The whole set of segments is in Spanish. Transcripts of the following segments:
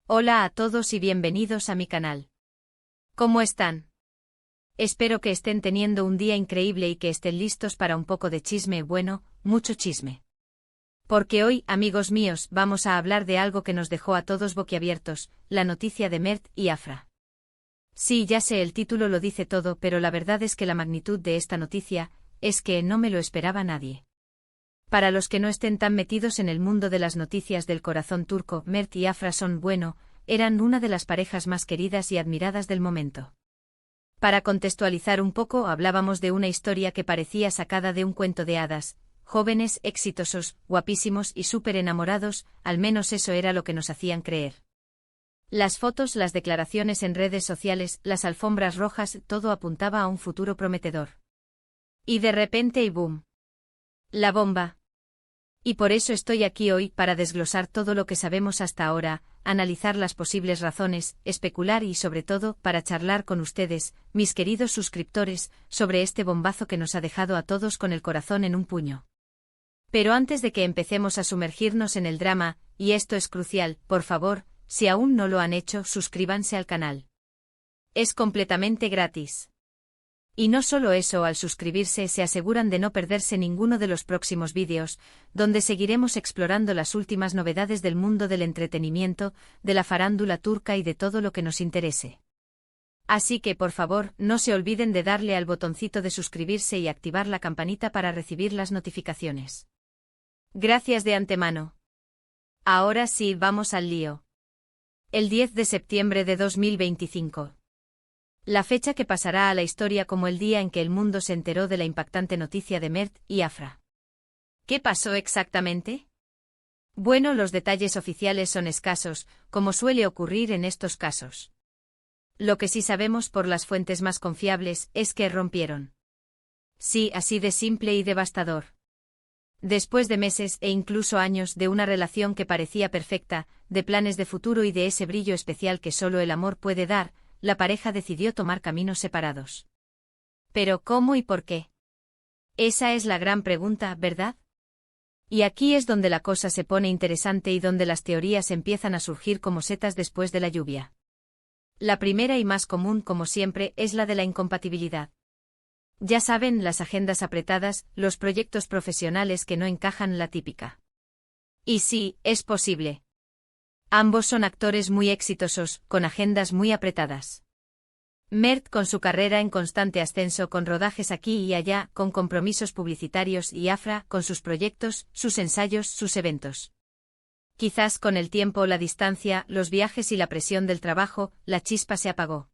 Hola a todos y bienvenidos a mi canal. ¿Cómo están? Espero que estén teniendo un día increíble y que estén listos para un poco de chisme, bueno, mucho chisme. Porque hoy, amigos míos, vamos a hablar de algo que nos dejó a todos boquiabiertos, la noticia de Mert y Afra. Sí, ya sé, el título lo dice todo, pero la verdad es que la magnitud de esta noticia es que no me lo esperaba nadie. Para los que no estén tan metidos en el mundo de las noticias del corazón turco, Mert y Afra eran una de las parejas más queridas y admiradas del momento. Para contextualizar un poco, hablábamos de una historia que parecía sacada de un cuento de hadas, jóvenes, exitosos, guapísimos y súper enamorados, al menos eso era lo que nos hacían creer. Las fotos, las declaraciones en redes sociales, las alfombras rojas, todo apuntaba a un futuro prometedor. Y de repente y boom. La bomba. Y por eso estoy aquí hoy, para desglosar todo lo que sabemos hasta ahora, analizar las posibles razones, especular y sobre todo, para charlar con ustedes, mis queridos suscriptores, sobre este bombazo que nos ha dejado a todos con el corazón en un puño. Pero antes de que empecemos a sumergirnos en el drama, y esto es crucial, por favor, si aún no lo han hecho, suscríbanse al canal. Es completamente gratis. Y no solo eso, al suscribirse se aseguran de no perderse ninguno de los próximos vídeos, donde seguiremos explorando las últimas novedades del mundo del entretenimiento, de la farándula turca y de todo lo que nos interese. Así que por favor, no se olviden de darle al botoncito de suscribirse y activar la campanita para recibir las notificaciones. Gracias de antemano. Ahora sí, vamos al lío. El 10 de septiembre de 2025. La fecha que pasará a la historia como el día en que el mundo se enteró de la impactante noticia de Mert y Afra. ¿Qué pasó exactamente? Bueno, los detalles oficiales son escasos, como suele ocurrir en estos casos. Lo que sí sabemos por las fuentes más confiables es que rompieron. Sí, así de simple y devastador. Después de meses e incluso años de una relación que parecía perfecta, de planes de futuro y de ese brillo especial que solo el amor puede dar, la pareja decidió tomar caminos separados. ¿Pero cómo y por qué? Esa es la gran pregunta, ¿verdad? Y aquí es donde la cosa se pone interesante y donde las teorías empiezan a surgir como setas después de la lluvia. La primera y más común, como siempre, es la de la incompatibilidad. Ya saben, las agendas apretadas, los proyectos profesionales que no encajan la típica. Y sí, es posible. Ambos son actores muy exitosos, con agendas muy apretadas. Mert con su carrera en constante ascenso, con rodajes aquí y allá, con compromisos publicitarios, y Afra con sus proyectos, sus ensayos, sus eventos. Quizás con el tiempo, la distancia, los viajes y la presión del trabajo, la chispa se apagó.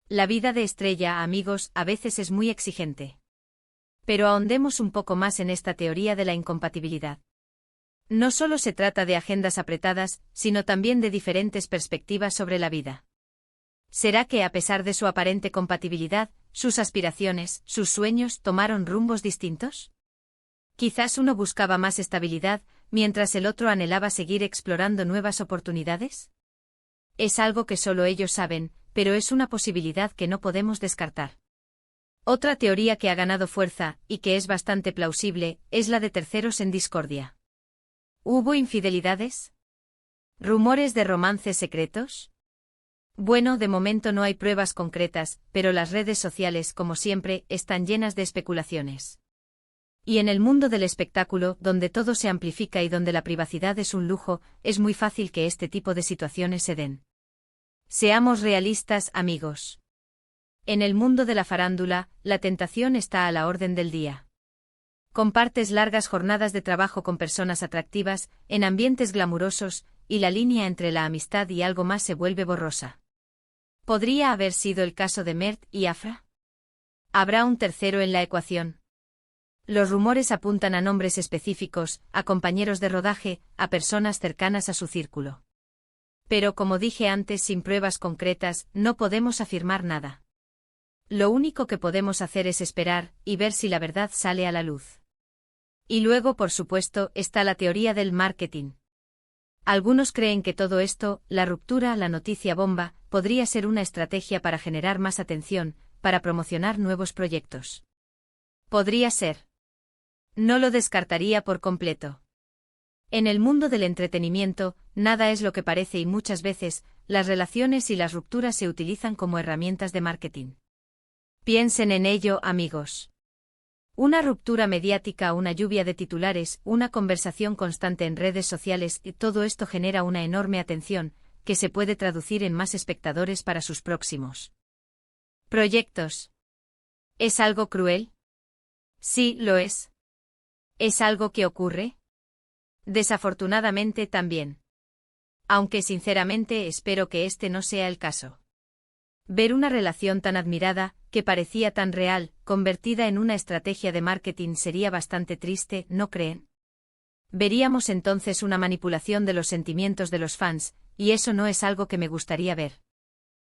La vida de estrella, amigos, a veces es muy exigente. Pero ahondemos un poco más en esta teoría de la incompatibilidad. No solo se trata de agendas apretadas, sino también de diferentes perspectivas sobre la vida. ¿Será que a pesar de su aparente compatibilidad, sus aspiraciones, sus sueños tomaron rumbos distintos? Quizás uno buscaba más estabilidad, mientras el otro anhelaba seguir explorando nuevas oportunidades. Es algo que solo ellos saben, pero es una posibilidad que no podemos descartar. Otra teoría que ha ganado fuerza, y que es bastante plausible, es la de terceros en discordia. ¿Hubo infidelidades? ¿Rumores de romances secretos? Bueno, de momento no hay pruebas concretas, pero las redes sociales, como siempre, están llenas de especulaciones. Y en el mundo del espectáculo, donde todo se amplifica y donde la privacidad es un lujo, es muy fácil que este tipo de situaciones se den. Seamos realistas, amigos. En el mundo de la farándula, la tentación está a la orden del día. Compartes largas jornadas de trabajo con personas atractivas, en ambientes glamurosos, y la línea entre la amistad y algo más se vuelve borrosa. ¿Podría haber sido el caso de Mert y Afra? ¿Habrá un tercero en la ecuación? Los rumores apuntan a nombres específicos, a compañeros de rodaje, a personas cercanas a su círculo. Pero como dije antes, sin pruebas concretas, no podemos afirmar nada. Lo único que podemos hacer es esperar, y ver si la verdad sale a la luz. Y luego, por supuesto, está la teoría del marketing. Algunos creen que todo esto, la ruptura, la noticia bomba, podría ser una estrategia para generar más atención, para promocionar nuevos proyectos. Podría ser. No lo descartaría por completo. En el mundo del entretenimiento, nada es lo que parece y muchas veces, las relaciones y las rupturas se utilizan como herramientas de marketing. Piensen en ello, amigos. Una ruptura mediática, una lluvia de titulares, una conversación constante en redes sociales, y todo esto genera una enorme atención, que se puede traducir en más espectadores para sus próximos proyectos. ¿Es algo cruel? Sí, lo es. ¿Es algo que ocurre? Desafortunadamente también. Aunque sinceramente espero que este no sea el caso. Ver una relación tan admirada, que parecía tan real, convertida en una estrategia de marketing sería bastante triste, ¿no creen? Veríamos entonces una manipulación de los sentimientos de los fans, y eso no es algo que me gustaría ver.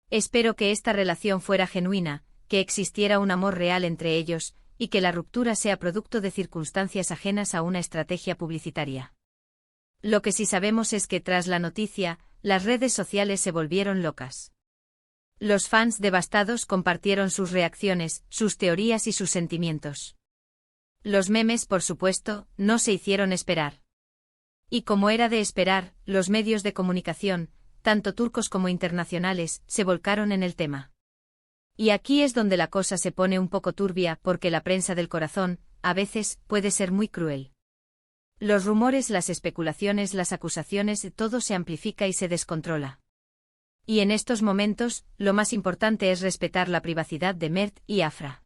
Espero que esta relación fuera genuina, que existiera un amor real entre ellos, y que la ruptura sea producto de circunstancias ajenas a una estrategia publicitaria. Lo que sí sabemos es que tras la noticia, las redes sociales se volvieron locas. Los fans devastados compartieron sus reacciones, sus teorías y sus sentimientos. Los memes, por supuesto, no se hicieron esperar. Y como era de esperar, los medios de comunicación, tanto turcos como internacionales, se volcaron en el tema. Y aquí es donde la cosa se pone un poco turbia porque la prensa del corazón, a veces, puede ser muy cruel. Los rumores, las especulaciones, las acusaciones, todo se amplifica y se descontrola. Y en estos momentos, lo más importante es respetar la privacidad de Mert y Afra.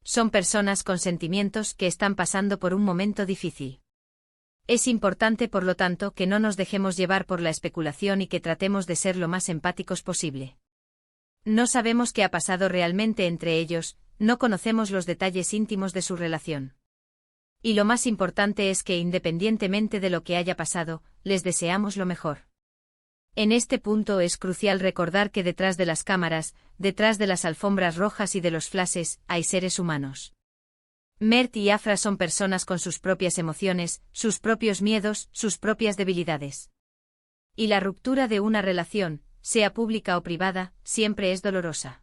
Son personas con sentimientos que están pasando por un momento difícil. Es importante, por lo tanto, que no nos dejemos llevar por la especulación y que tratemos de ser lo más empáticos posible. No sabemos qué ha pasado realmente entre ellos, no conocemos los detalles íntimos de su relación. Y lo más importante es que, independientemente de lo que haya pasado, les deseamos lo mejor. En este punto es crucial recordar que detrás de las cámaras, detrás de las alfombras rojas y de los flashes, hay seres humanos. Mert y Afra son personas con sus propias emociones, sus propios miedos, sus propias debilidades. Y la ruptura de una relación, sea pública o privada, siempre es dolorosa.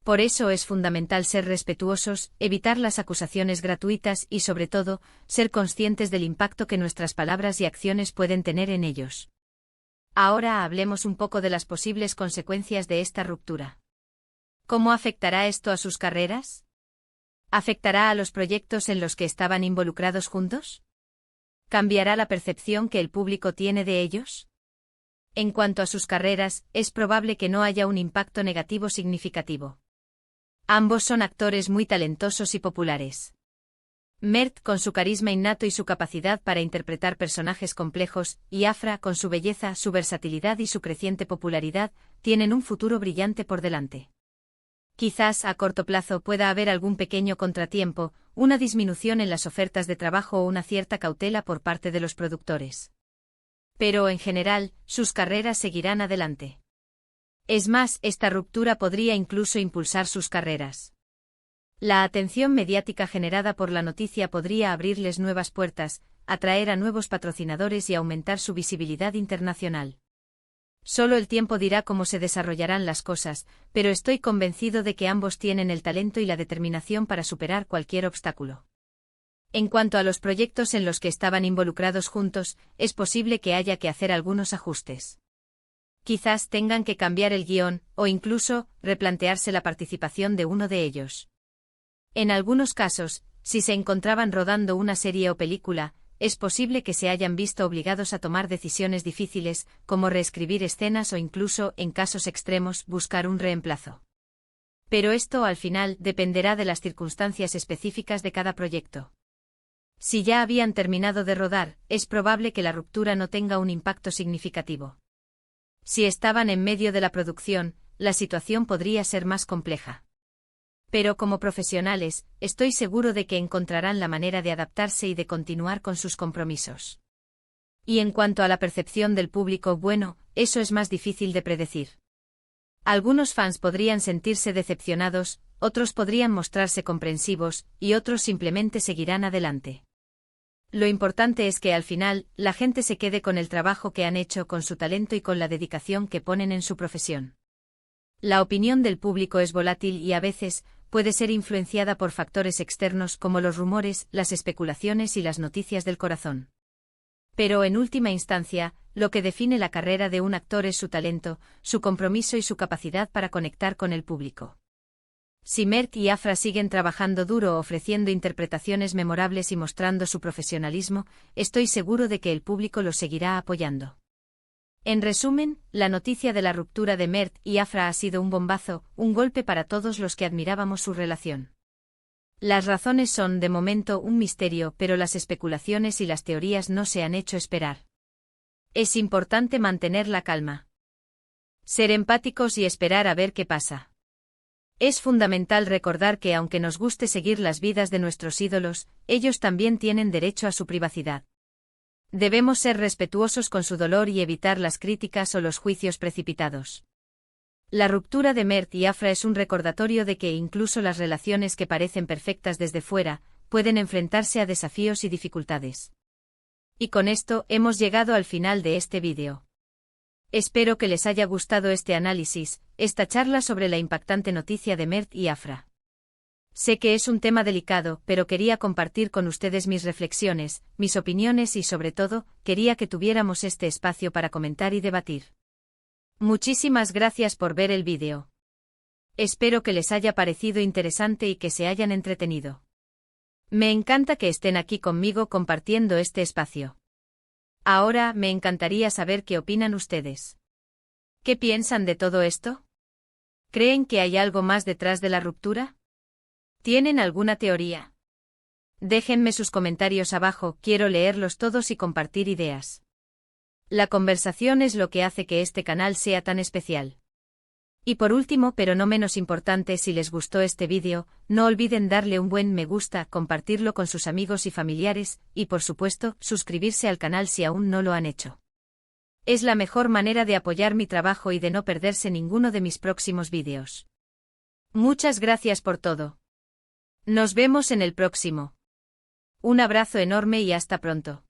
Por eso es fundamental ser respetuosos, evitar las acusaciones gratuitas y, sobre todo, ser conscientes del impacto que nuestras palabras y acciones pueden tener en ellos. Ahora hablemos un poco de las posibles consecuencias de esta ruptura. ¿Cómo afectará esto a sus carreras? ¿Afectará a los proyectos en los que estaban involucrados juntos? ¿Cambiará la percepción que el público tiene de ellos? En cuanto a sus carreras, es probable que no haya un impacto negativo significativo. Ambos son actores muy talentosos y populares. Mert con su carisma innato y su capacidad para interpretar personajes complejos, y Afra con su belleza, su versatilidad y su creciente popularidad, tienen un futuro brillante por delante. Quizás a corto plazo pueda haber algún pequeño contratiempo, una disminución en las ofertas de trabajo o una cierta cautela por parte de los productores. Pero en general, sus carreras seguirán adelante. Es más, esta ruptura podría incluso impulsar sus carreras. La atención mediática generada por la noticia podría abrirles nuevas puertas, atraer a nuevos patrocinadores y aumentar su visibilidad internacional. Solo el tiempo dirá cómo se desarrollarán las cosas, pero estoy convencido de que ambos tienen el talento y la determinación para superar cualquier obstáculo. En cuanto a los proyectos en los que estaban involucrados juntos, es posible que haya que hacer algunos ajustes. Quizás tengan que cambiar el guión, o incluso, replantearse la participación de uno de ellos. En algunos casos, si se encontraban rodando una serie o película, es posible que se hayan visto obligados a tomar decisiones difíciles, como reescribir escenas o incluso, en casos extremos, buscar un reemplazo. Pero esto al final dependerá de las circunstancias específicas de cada proyecto. Si ya habían terminado de rodar, es probable que la ruptura no tenga un impacto significativo. Si estaban en medio de la producción, la situación podría ser más compleja. Pero como profesionales, estoy seguro de que encontrarán la manera de adaptarse y de continuar con sus compromisos. Y en cuanto a la percepción del público, bueno, eso es más difícil de predecir. Algunos fans podrían sentirse decepcionados, otros podrían mostrarse comprensivos, y otros simplemente seguirán adelante. Lo importante es que al final, la gente se quede con el trabajo que han hecho, con su talento y con la dedicación que ponen en su profesión. La opinión del público es volátil y a veces, puede ser influenciada por factores externos como los rumores, las especulaciones y las noticias del corazón. Pero en última instancia, lo que define la carrera de un actor es su talento, su compromiso y su capacidad para conectar con el público. Si Mert y Afra siguen trabajando duro ofreciendo interpretaciones memorables y mostrando su profesionalismo, estoy seguro de que el público los seguirá apoyando. En resumen, la noticia de la ruptura de Mert y Afra ha sido un bombazo, un golpe para todos los que admirábamos su relación. Las razones son de momento un misterio, pero las especulaciones y las teorías no se han hecho esperar. Es importante mantener la calma. Ser empáticos y esperar a ver qué pasa. Es fundamental recordar que aunque nos guste seguir las vidas de nuestros ídolos, ellos también tienen derecho a su privacidad. Debemos ser respetuosos con su dolor y evitar las críticas o los juicios precipitados. La ruptura de Mert y Afra es un recordatorio de que incluso las relaciones que parecen perfectas desde fuera, pueden enfrentarse a desafíos y dificultades. Y con esto hemos llegado al final de este vídeo. Espero que les haya gustado este análisis, esta charla sobre la impactante noticia de Mert y Afra. Sé que es un tema delicado, pero quería compartir con ustedes mis reflexiones, mis opiniones y sobre todo, quería que tuviéramos este espacio para comentar y debatir. Muchísimas gracias por ver el vídeo. Espero que les haya parecido interesante y que se hayan entretenido. Me encanta que estén aquí conmigo compartiendo este espacio. Ahora me encantaría saber qué opinan ustedes. ¿Qué piensan de todo esto? ¿Creen que hay algo más detrás de la ruptura? ¿Tienen alguna teoría? Déjenme sus comentarios abajo, quiero leerlos todos y compartir ideas. La conversación es lo que hace que este canal sea tan especial. Y por último, pero no menos importante, si les gustó este vídeo, no olviden darle un buen me gusta, compartirlo con sus amigos y familiares, y por supuesto, suscribirse al canal si aún no lo han hecho. Es la mejor manera de apoyar mi trabajo y de no perderse ninguno de mis próximos vídeos. Muchas gracias por todo. Nos vemos en el próximo. Un abrazo enorme y hasta pronto.